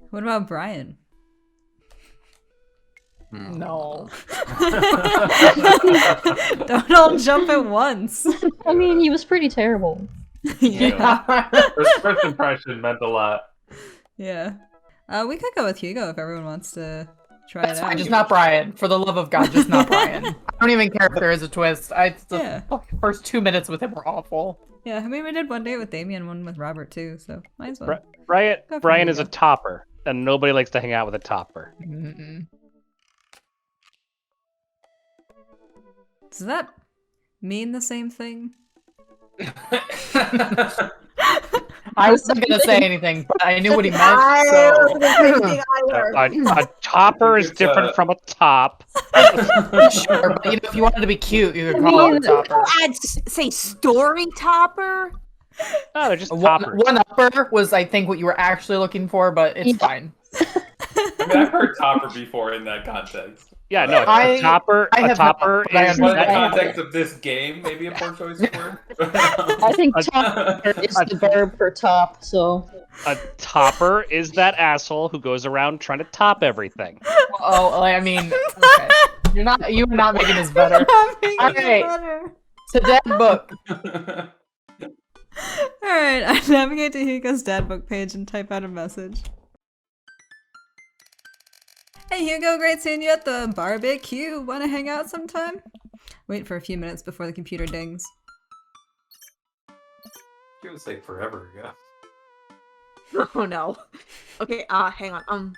What about Brian? No. Don't all jump at once. I mean, he was pretty terrible. Yeah. First impression meant a lot. Yeah. We could go with Hugo if everyone wants to try That's it out. fine, just not Brian. For the love of God, just not Brian. I don't even care if there is a twist. The first 2 minutes with him were awful. Yeah, I mean, we did one day with Damien, one with Robert too, so might as well. Brian is a topper, and nobody likes to hang out with a topper. Does that mean the same thing? I wasn't gonna say anything, but I knew what he meant. A topper is different from a top. Sure, but if you wanted to be cute, you could call it a topper. I'd say story topper. No, they're just toppers. One upper was, I think, what you were actually looking for, but it's fine. I mean, I've heard topper before in that context. Yeah, no, a topper is... In the context of this game, maybe a poor choice of word. I think topper is the verb for top, so... A topper is that asshole who goes around trying to top everything. Oh, I mean, okay. You're not making this better. Okay, it's a dead book. Alright, I navigate to Hugo's dad book page and type out a message. Hey Hugo, great seeing you at the barbecue. Wanna hang out sometime? Wait for a few minutes before the computer dings. You would say forever ago. Oh no. Okay, hang on.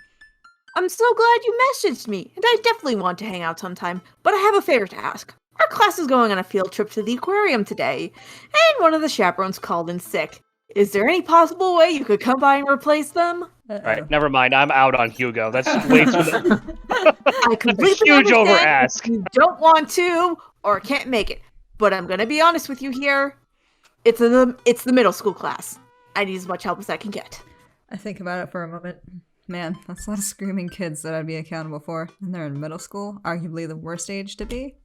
I'm so glad you messaged me, and I definitely want to hang out sometime, but I have a favor to ask. Our class is going on a field trip to the aquarium today, and one of the chaperones called in sick. Is there any possible way you could come by and replace them? Alright, never mind. I'm out on Hugo. That's way too... I completely huge understand over-ask. you don't want to, or can't make it. But I'm gonna be honest with you here. It's the middle school class. I need as much help as I can get. I think about it for a moment. Man, that's a lot of screaming kids that I'd be accountable for. And they're in middle school, arguably the worst age to be.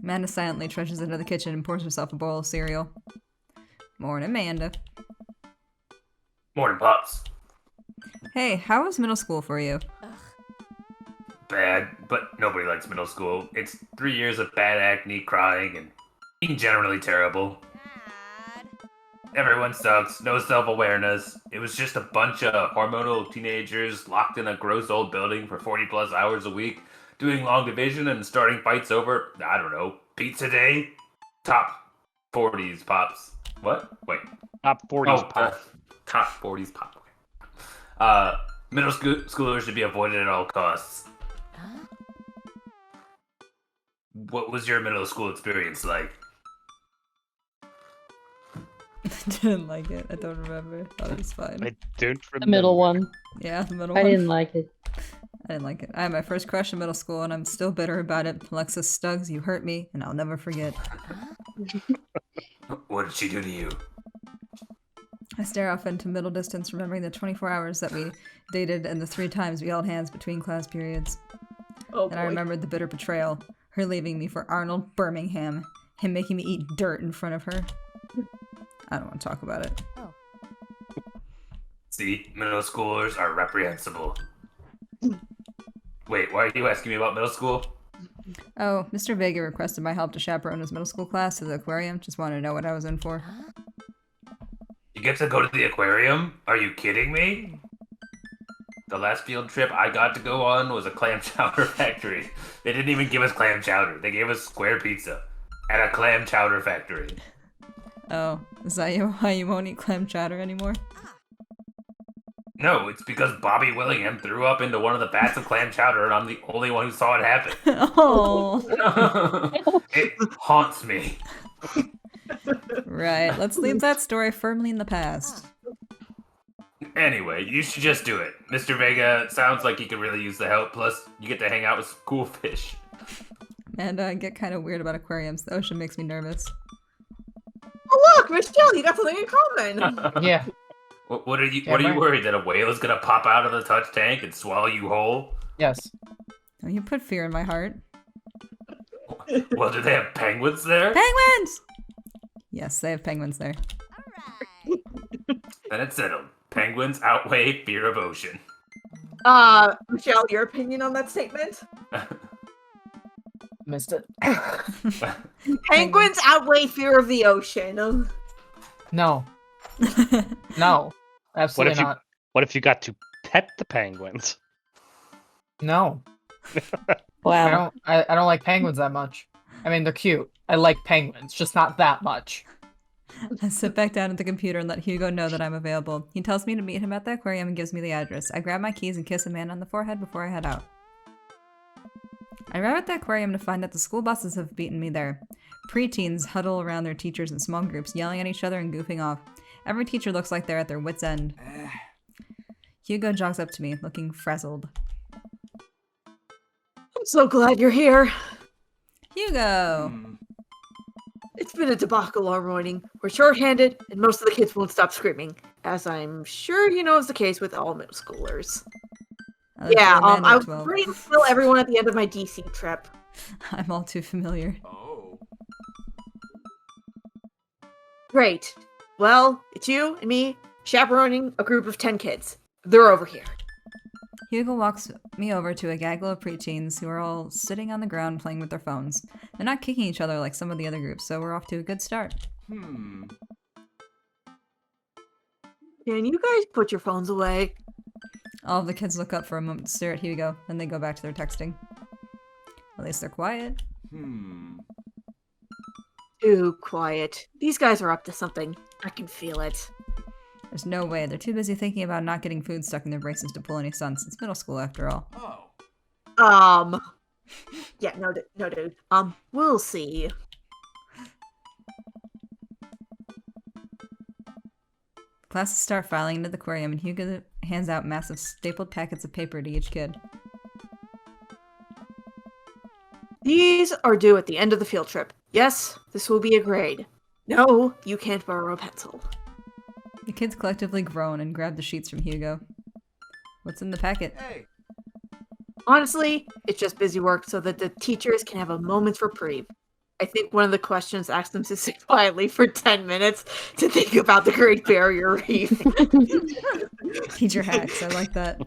Amanda silently trudges into the kitchen and pours herself a bowl of cereal. Morning, Amanda. Morning, Pops. Hey, how was middle school for you? Bad, but nobody likes middle school. It's 3 years of bad acne, crying, and being generally terrible. Everyone sucks, no self-awareness. It was just a bunch of hormonal teenagers locked in a gross old building for 40 plus hours a week, doing long division and starting fights over, I don't know, pizza day? Top 40s, Pops. What? Wait. Top 40s Pops. Top 40s Pop. Middle schoolers should be avoided at all costs. What was your middle school experience like? Didn't like it. I don't remember. Thought it was fine. I don't remember. The middle one. Yeah, the middle I one. didn't like it. I didn't like it. I had my first crush in middle school and I'm still bitter about it. Alexis Stuggs, you hurt me, and I'll never forget. What did she do to you? I stare off into middle distance, remembering the 24 hours that we dated and the 3 times we held hands between class periods. Oh, and I remembered the bitter betrayal, her leaving me for Arnold Birmingham, him making me eat dirt in front of her. I don't want to talk about it. Oh. See, middle schoolers are reprehensible. Wait, why are you asking me about middle school? Oh, Mr. Vega requested my help to chaperone his middle school class to the aquarium. Just wanted to know what I was in for. You get to go to the aquarium? Are you kidding me? The last field trip I got to go on was a clam chowder factory. They didn't even give us clam chowder. They gave us square pizza at a clam chowder factory. Oh, is that why you won't eat clam chowder anymore? No, it's because Bobby Willingham threw up into one of the vats of clam chowder and I'm the only one who saw it happen. Oh. It haunts me. Right, let's leave that story firmly in the past. Anyway, you should just do it. Mr. Vega sounds like he could really use the help, plus you get to hang out with some cool fish. And I get kind of weird about aquariums. The ocean makes me nervous. Oh look, Michelle, you got something in common. Yeah. What are you worried that a whale is gonna pop out of the touch tank and swallow you whole? Yes. Oh, you put fear in my heart. Well, do they have penguins there? Penguins! Yes, they have penguins there. Then it's settled. Penguins outweigh fear of ocean. Michelle, your opinion on that statement? Missed it. Penguins outweigh fear of the ocean. No. No. Absolutely if you- not. What if you got to pet the penguins? No. Wow. I don't like penguins that much. I mean, they're cute. I like penguins, just not that much. I sit back down at the computer and let Hugo know that I'm available. He tells me to meet him at the aquarium and gives me the address. I grab my keys and kiss a man on the forehead before I head out. I arrive at the aquarium to find that the school buses have beaten me there. Preteens huddle around their teachers in small groups, yelling at each other and goofing off. Every teacher looks like they're at their wits' end. Hugo jogs up to me, looking frazzled. I'm so glad you're here. Hugo! It's been a debacle all morning. We're shorthanded, and most of the kids won't stop screaming, as I'm sure you know is the case with all middle schoolers. Yeah, I was ready to kill everyone at the end of my DC trip. I'm all too familiar. Oh. Great. Well, it's you and me chaperoning a group of 10 kids. They're over here. Hugo walks me over to a gaggle of preteens who are all sitting on the ground playing with their phones. They're not kicking each other like some of the other groups, so we're off to a good start. Can you guys put your phones away? All of the kids look up for a moment to stare at Hugo, then they go back to their texting. At least they're quiet. Too quiet. These guys are up to something. I can feel it. There's no way. They're too busy thinking about not getting food stuck in their braces to pull any stunts. It's middle school after all. Yeah, no, dude. We'll see. Classes start filing into the aquarium, and Hugo hands out massive stapled packets of paper to each kid. These are due at the end of the field trip. Yes, this will be a grade. No, you can't borrow a pencil. The kids collectively groan and grab the sheets from Hugo. What's in the packet? Honestly, it's just busy work so that the teachers can have a moment's reprieve. I think one of the questions asked them to sit quietly for 10 minutes to think about the Great Barrier Reef. Teacher hacks, I like that.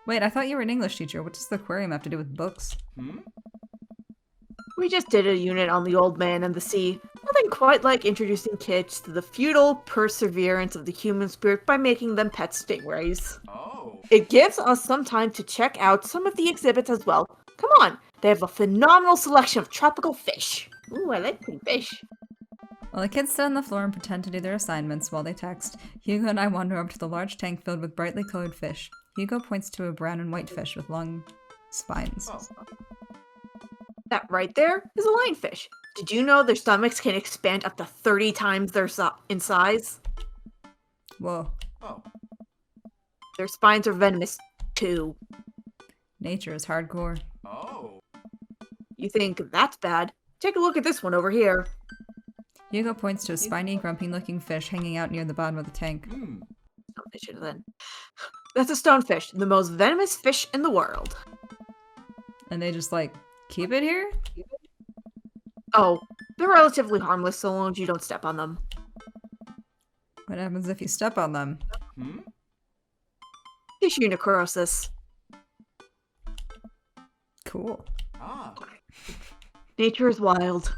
Wait, I thought you were an English teacher. What does the aquarium have to do with books? We just did a unit on the old man and the sea. Nothing quite like introducing kids to the futile perseverance of the human spirit by making them pet stingrays. It gives us some time to check out some of the exhibits as well. Come on, they have a phenomenal selection of tropical fish. Ooh, I like pretty fish. While the kids sit on the floor and pretend to do their assignments while they text, Hugo and I wander over to the large tank filled with brightly colored fish. Hugo points to a brown and white fish with long spines. That right there is a lionfish. Did you know their stomachs can expand up to 30 times their in size? Whoa. Their spines are venomous, too. Nature is hardcore. You think that's bad? Take a look at this one over here. Hugo points to a spiny, grumpy-looking fish hanging out near the bottom of the tank. Stonefish then. That's a stonefish, the most venomous fish in the world. And they just, like, keep it here? Oh, they're relatively harmless so long as you don't step on them. What happens if you step on them? Tissue necrosis. Cool. Nature is wild.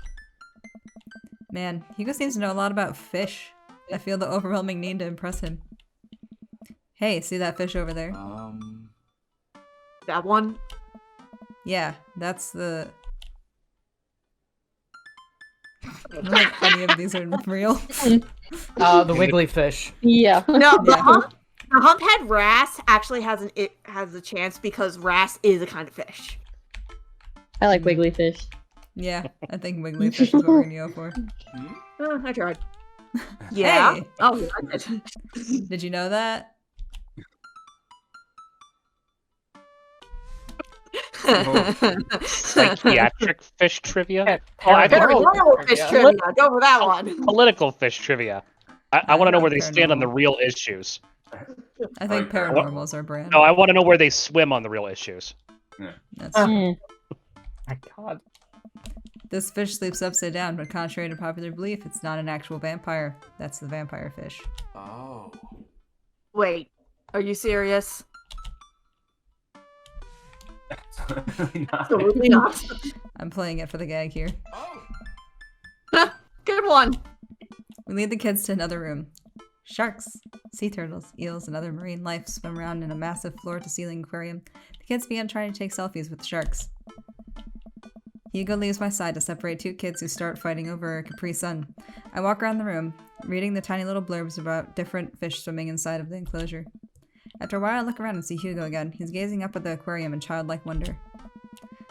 Man, Hugo seems to know a lot about fish. I feel the overwhelming need to impress him. Hey, see that fish over there? That one? Yeah, that's the... I don't know if any of these are real. The wiggly fish. Yeah. No, the Yeah. humphead wrasse actually has a chance because wrasse is a kind of fish. I like wiggly fish. Yeah, I think wiggly fish is what we're gonna go for. I tried. Yeah. Hey! Oh, you liked it. Did you know that? Psychiatric fish trivia? I've heard Paranormal fish trivia. Go for that one. Political fish trivia. I want to know not where they stand on the paranormal. real issues. I think like that. paranormal's our brand. No, I want to know where they swim on the real issues. That's My God. This fish sleeps upside down, but contrary to popular belief, it's not an actual vampire. That's the vampire fish. Oh. Wait, are you serious? Absolutely not. Absolutely not. I'm playing it for the gag here. Oh. Good one. We lead the kids to another room. Sharks, sea turtles, eels, and other marine life swim around in a massive floor-to-ceiling aquarium. The kids begin trying to take selfies with the sharks. Hugo leaves my side to separate two kids who start fighting over a Capri Sun. I walk around the room, reading the tiny little blurbs about different fish swimming inside of the enclosure. After a while, I look around and see Hugo again. He's gazing up at the aquarium in childlike wonder.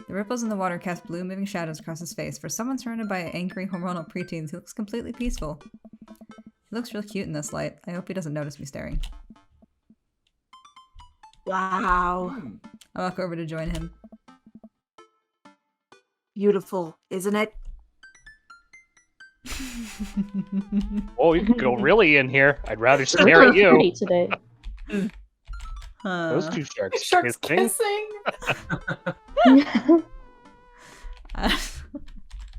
The ripples in the water cast blue moving shadows across his face. For someone surrounded by angry hormonal preteens, he looks completely peaceful. He looks real cute in this light. I hope he doesn't notice me staring. Wow. I walk over to join him. Beautiful, isn't it? Oh, you can go really in here. I'd rather stare at Pretty you. today. Those two sharks. Sharks kissing. kissing.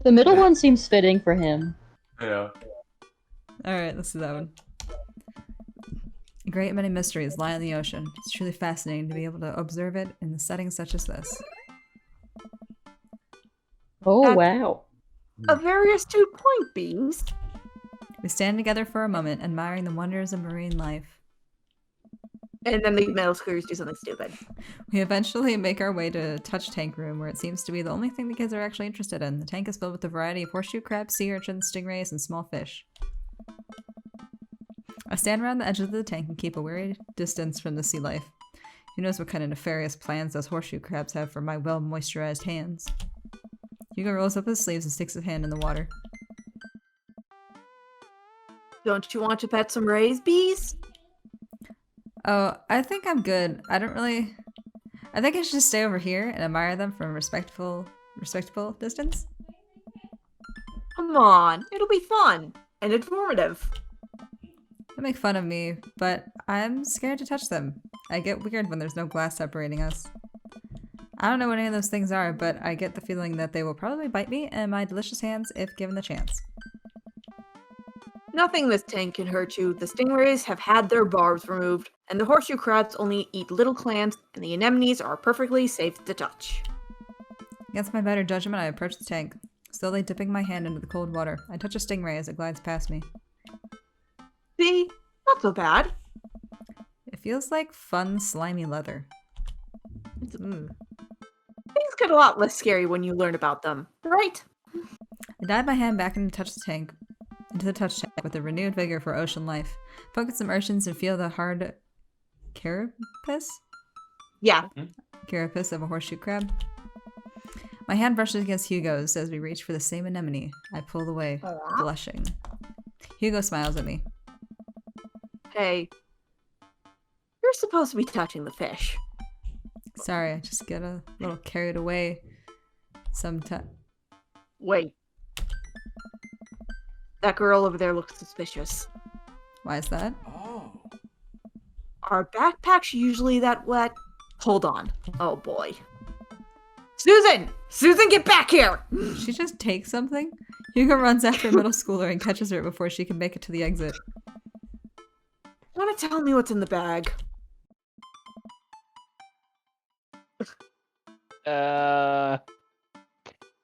The middle one seems fitting for him. Yeah. Alright, let's do that one. A great many mysteries lie in the ocean. It's truly fascinating to be able to observe it in a setting such as this. Oh, That's- wow. A very astute point, Beans. We stand together for a moment, admiring the wonders of marine life. And then the middle schoolers do something stupid. We eventually make our way to a touch tank room, where it seems to be the only thing the kids are actually interested in. The tank is filled with a variety of horseshoe crabs, sea urchins, stingrays, and small fish. I stand around the edge of the tank and keep a wary distance from the sea life. Who knows what kind of nefarious plans those horseshoe crabs have for my well-moisturized hands. Hugo rolls up his sleeves and sticks his hand in the water. Don't you want to pet some rays, Bees? Oh, I think I'm good. I think I should just stay over here and admire them from a respectful distance. Come on, it'll be fun and informative. They make fun of me, but I'm scared to touch them. I get weird when there's no glass separating us. I don't know what any of those things are, but I get the feeling that they will probably bite me in my delicious hands if given the chance. Nothing in this tank can hurt you. The stingrays have had their barbs removed, and the horseshoe crabs only eat little clams, and the anemones are perfectly safe to touch. Against my better judgment, I approach the tank, slowly dipping my hand into the cold water. I touch a stingray as it glides past me. See? Not so bad. It feels like fun, slimy leather. Things get a lot less scary when you learn about them, right? I dive my hand back into the touch tank with a renewed vigor for ocean life. Poke at some urchins and feel the hard carapace? Yeah. Carapace of a horseshoe crab. My hand brushes against Hugo's as we reach for the same anemone. I pull away, blushing. Hugo smiles at me. Hey, you're supposed to be touching the fish. Sorry, I just get a little carried away sometimes. Wait. That girl over there looks suspicious. Why is that? Oh. Are backpacks usually that wet? Hold on. Oh boy. Susan! Susan, get back here! She just takes something? Hugo runs after a middle schooler and catches her before she can make it to the exit. Want to tell me what's in the bag?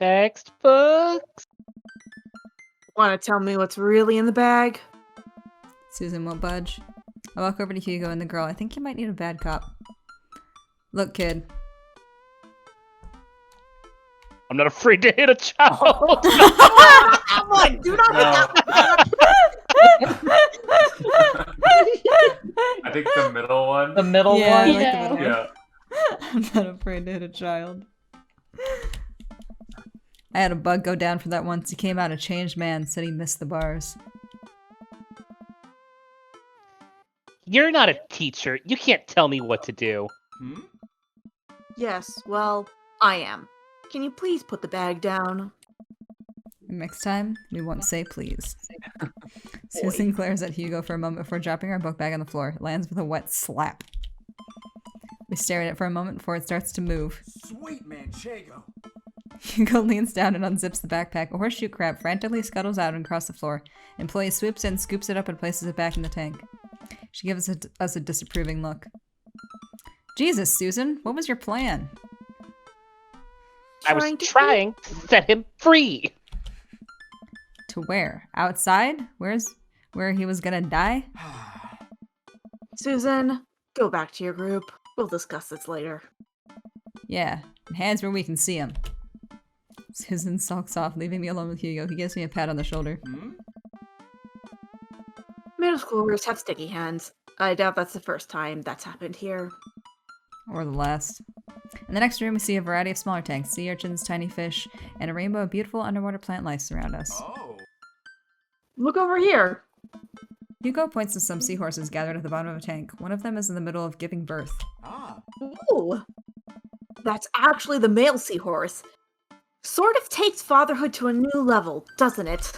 Textbooks? Want to tell me what's really in the bag? Susan won't budge. I walk over to Hugo and the girl. I think you might need a bad cop. Look, kid. I'm not afraid to hit a child. Come on, do not hit that I think the middle one. The middle Yeah, I one. like the middle one. Yeah. I'm not afraid to hit a child. I had a bug go down for that once. He came out a changed man, said he missed the bars. You're not a teacher. You can't tell me what to do. Hmm? Yes, well, I am. Can you please put the bag down? Next time, we won't say please. Susan glares at Hugo for a moment before dropping our book bag on the floor. It lands with a wet slap. We stare at it for a moment before it starts to move. Sweet Manchego. Hugo leans down and unzips the backpack. A horseshoe crab frantically scuttles out and across the floor. An employee swoops in, scoops it up, and places it back in the tank. She gives us a disapproving look. Jesus, Susan, what was your plan? I was trying to set him free. To where? Outside? Where he was gonna die? Susan, go back to your group. We'll discuss this later. Yeah, hands where we can see him. Susan sulks off, leaving me alone with Hugo. He gives me a pat on the shoulder. Middle schoolers have sticky hands. I doubt that's the first time that's happened here. Or the last. In the next room, we see a variety of smaller tanks, sea urchins, tiny fish, and a rainbow of beautiful underwater plant life surround us. Look over here. Hugo points to some seahorses gathered at the bottom of a tank. One of them is in the middle of giving birth. Ooh. That's actually the male seahorse. Sort of takes fatherhood to a new level, doesn't it?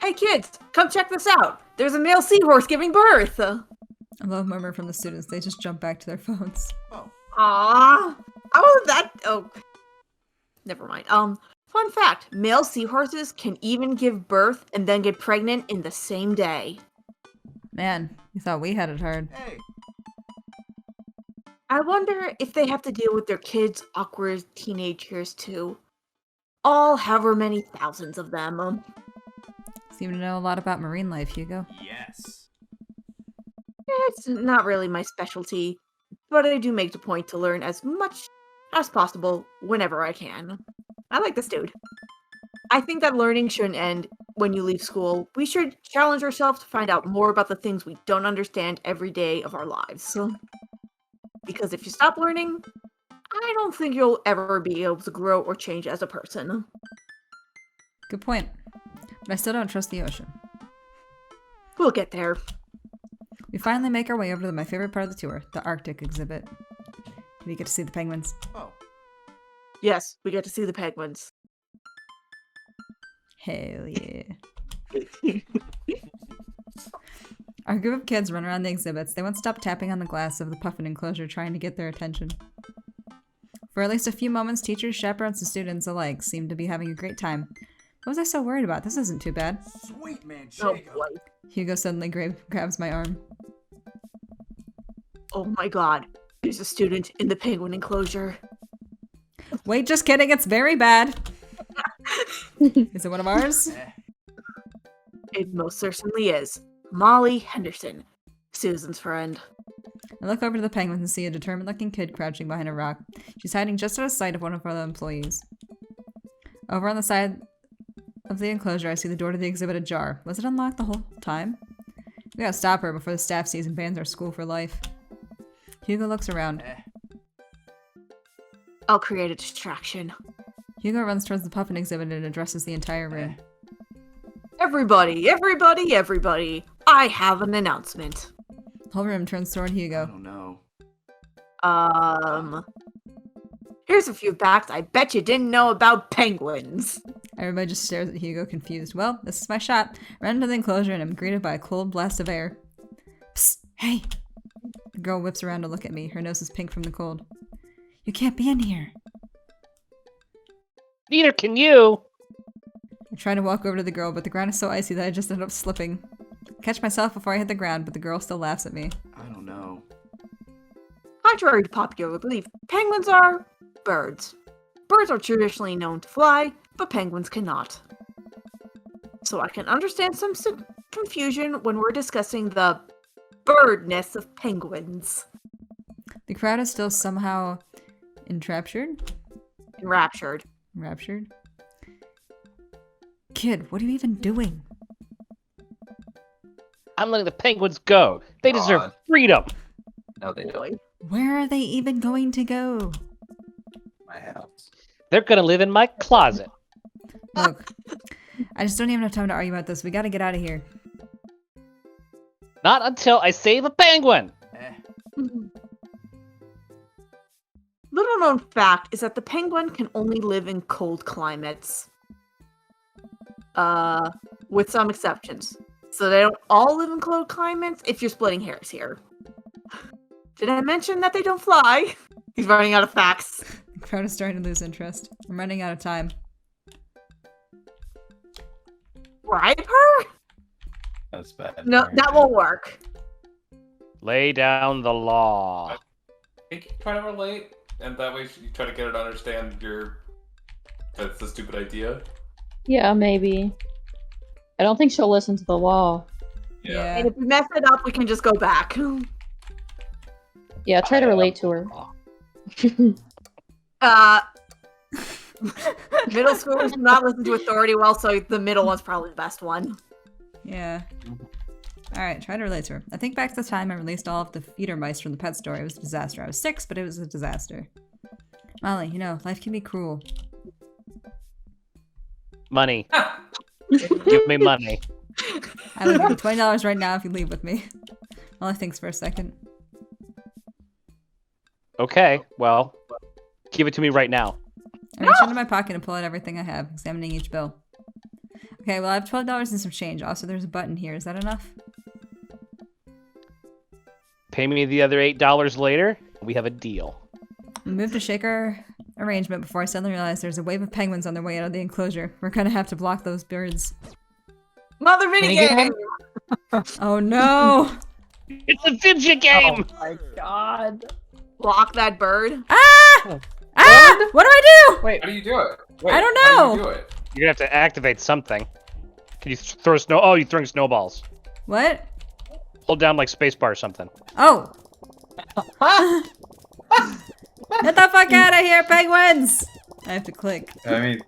Hey kids, come check this out. There's a male seahorse giving birth. A low murmur from the students. They just jump back to their phones. Aww. How was that? Oh. Never mind. Fun fact. Male seahorses can even give birth and then get pregnant in the same day. Man, you thought we had it hard. Hey. I wonder if they have to deal with their kids' awkward teenage years too. All however many thousands of them. Seem to know a lot about marine life, Hugo. Yes. It's not really my specialty, but I do make the point to learn as much as possible whenever I can. I like this dude. I think that learning shouldn't end when you leave school. We should challenge ourselves to find out more about the things we don't understand every day of our lives. Because if you stop learning, I don't think you'll ever be able to grow or change as a person. Good point. But I still don't trust the ocean. We'll get there. We finally make our way over to my favorite part of the tour, the Arctic exhibit. We get to see the penguins. Oh. Yes, we get to see the penguins. Hell yeah. Our group of kids run around the exhibits. They won't stop tapping on the glass of the puffin enclosure, trying to get their attention. For at least a few moments, teachers, chaperones, and students alike seem to be having a great time. What was I so worried about? This isn't too bad. Sweet man, Oh Jacob. boy. Hugo suddenly grabs my arm. Oh my god. There's a student in the penguin enclosure. Wait, just kidding. It's very bad. Is it one of ours? It most certainly is. Molly Henderson, Susan's friend. I look over to the penguins and see a determined-looking kid crouching behind a rock. She's hiding just out of sight of one of our employees. Over on the side of the enclosure, I see the door to the exhibit ajar. Was it unlocked the whole time? We gotta stop her before the staff sees and bans our school for life. Hugo looks around. I'll create a distraction. Hugo runs towards the puffin exhibit and addresses the entire room. Everybody, everybody, everybody. I have an announcement. The whole room turns toward I Hugo. don't know. Here's a few facts I bet you didn't know about penguins. Everybody just stares at Hugo, confused. Well, this is my shot. I run into the enclosure and am greeted by a cold blast of air. Psst! Hey! The girl whips around to look at me. Her nose is pink from the cold. You can't be in here. Neither can you. I try to walk over to the girl, but the ground is so icy that I just end up slipping. I catch myself before I hit the ground, but the girl still laughs at me. I don't know. Contrary to popular belief, penguins are birds. Birds are traditionally known to fly, but penguins cannot. So I can understand some confusion when we're discussing the birdness of penguins. The crowd is still somehow enraptured? Enraptured. Enraptured? Kid, what are you even doing? I'm letting the penguins go. They deserve God. freedom. No, they don't. Boy. Where are they even going to go? My house. They're gonna live in my closet. Look, I just don't even have time to argue about this. We gotta get out of here. Not until I save a penguin. Little known fact is that the penguin can only live in cold climates. With some exceptions. So they don't all live in cold climates if you're splitting hairs here. Did I mention that they don't fly? He's running out of facts. Crowd is starting to lose interest. I'm running out of time. Bribe her? That's bad. No, that won't work. Lay down the law. I think you try to relate, and that way you try to get her to understand that's a stupid idea. Yeah, maybe. I don't think she'll listen to the law. Yeah. And if we mess it up, we can just go back. Yeah, try to relate to her. Middle schoolers do not listen to authority well, so the middle one's probably the best one. Yeah. Alright, try to relate to her. I think back to the time I released all of the feeder mice from the pet store. It was a disaster. I was 6, but it was a disaster. Molly, you know, life can be cruel. Money. Give me money. I will give you $20 right now if you leave with me. Molly thinks for a second. Okay, well, give it to me right now. I reach into my pocket and pull out everything I have, examining each bill. Okay, well I have $12 and some change. Also, there's a button here. Is that enough? Pay me the other $8 later, and we have a deal. We moved to shake our arrangement before I suddenly realized there's a wave of penguins on their way out of the enclosure. We're gonna have to block those birds. Mother minigame! Oh no! It's a fidget game! Oh my god. Block that bird. Ah! Ah! What do I do? Wait, How do you do it? Wait, I don't How do know. you do it? You're gonna have to activate something. Can you throw snow? Oh, you're throwing snowballs. What? Hold down like spacebar or something. Oh! Get the fuck out of here, penguins! I have to click. I mean,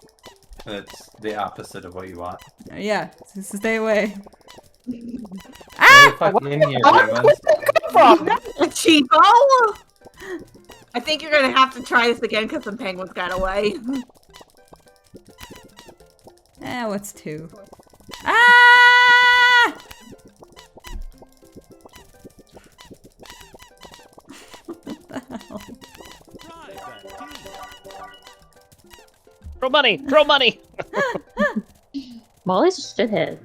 that's the opposite of what you want. Yeah, just stay away. Stay Ah! fucking in here, penguins. Chico! I think you're gonna have to try this again because some penguins got away. What's 2? Ah! What the hell? Throw money! Throw money! Molly's a shithead.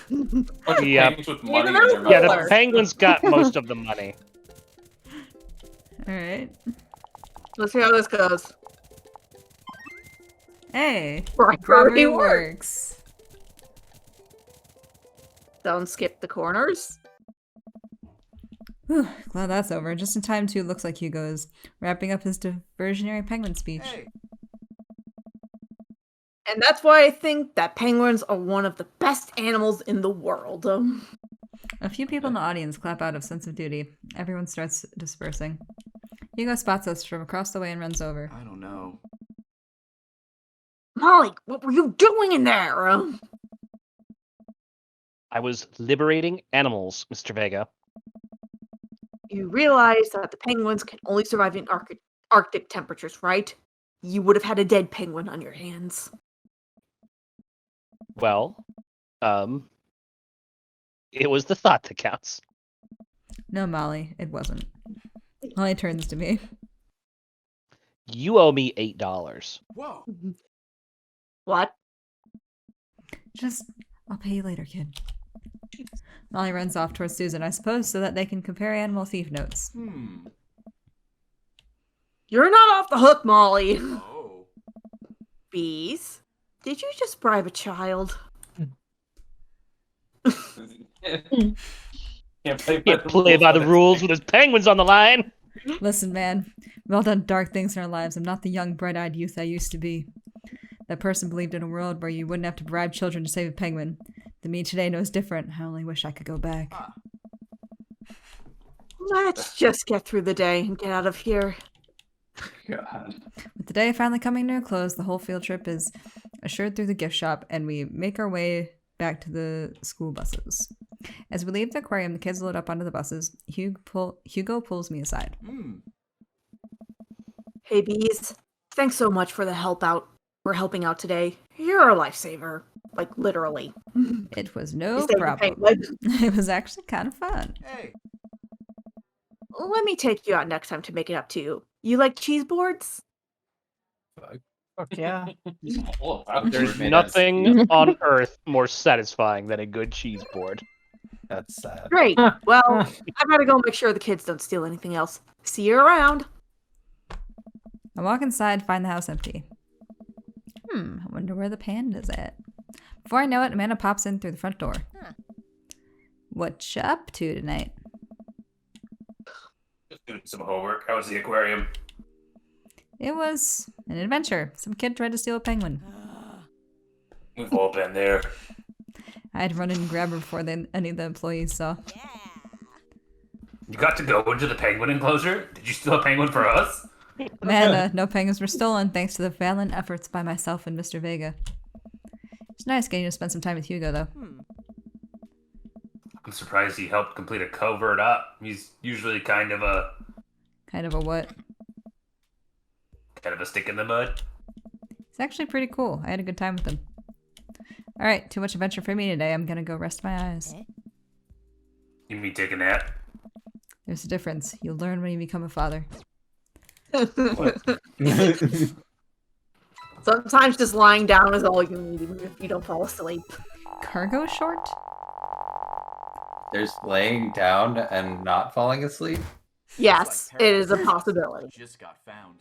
Bunch of Yeah. penguins with money in they're their Yeah, mouth. the penguins got most of the money. Alright. Let's see how this goes. Hey! Bribery Bribery works. works. Don't skip the corners. Whew, glad that's over. Just in time, too, looks like Hugo is wrapping up his diversionary penguin speech. Hey, And that's why I think that penguins are one of the best animals in the world. A few people in the audience clap out of sense of duty. Everyone starts dispersing. Hugo spots us from across the way and runs over. I don't know. Molly, what were you doing in there? I was liberating animals, Mr. Vega. You realize that the penguins can only survive in Arctic temperatures, right? You would have had a dead penguin on your hands. Well, it was the thought that counts. No, Molly, it wasn't. Molly turns to me. You owe me $8. Whoa. What? I'll pay you later, kid. Molly runs off towards Susan, I suppose, so that they can compare animal thief notes. You're not off the hook, Molly. Oh. Bees, did you just bribe a child? Can't play Can't play by the rules when there's penguins on the line. Listen, man, we've all done dark things in our lives. I'm not the young, bright-eyed youth I used to be. That person believed in a world where you wouldn't have to bribe children to save a penguin. The me today knows different. I only wish I could go back. Let's just get through the day and get out of here. God. With the day finally coming to a close, the whole field trip is assured through the gift shop, and we make our way back to the school buses. As we leave the aquarium, the kids load up onto the buses. Hugo pulls me aside. Hey, Bees, thanks so much for the helping out today. You're a lifesaver. Like, literally. It was You no saved the problem. penguin. It was actually kind of fun. Hey. Let me take you out next time to make it up to you. You like cheese boards? Yeah. Well, I'm There's Made nothing on earth more satisfying than a good cheese board. That's sad. Great. Well, I gotta go make sure the kids don't steal anything else. See you around. I walk inside, find the house empty. I wonder where the panda's at. Before I know it, Amanda pops in through the front door. What you up to tonight? Just doing some homework. How was the aquarium? It was an adventure. Some kid tried to steal a penguin. We've all been there. I had to run in and grab her before any of the employees saw. You got to go into the penguin enclosure? Did you steal a penguin for us? Man, no penguins were stolen thanks to the valiant efforts by myself and Mr. Vega. It's nice getting to spend some time with Hugo, though. I'm surprised he helped complete a covert up. He's usually kind of a what? kind of a stick in the mud. It's actually pretty cool. I had a good time with him. Alright, too much adventure for me today. I'm gonna go rest my eyes. You mean take a nap? There's a difference. You'll learn when you become a father. Sometimes just lying down is all you need, even if you don't fall asleep. Cargo short? There's laying down and not falling asleep. Yes, it is a possibility. Just got found.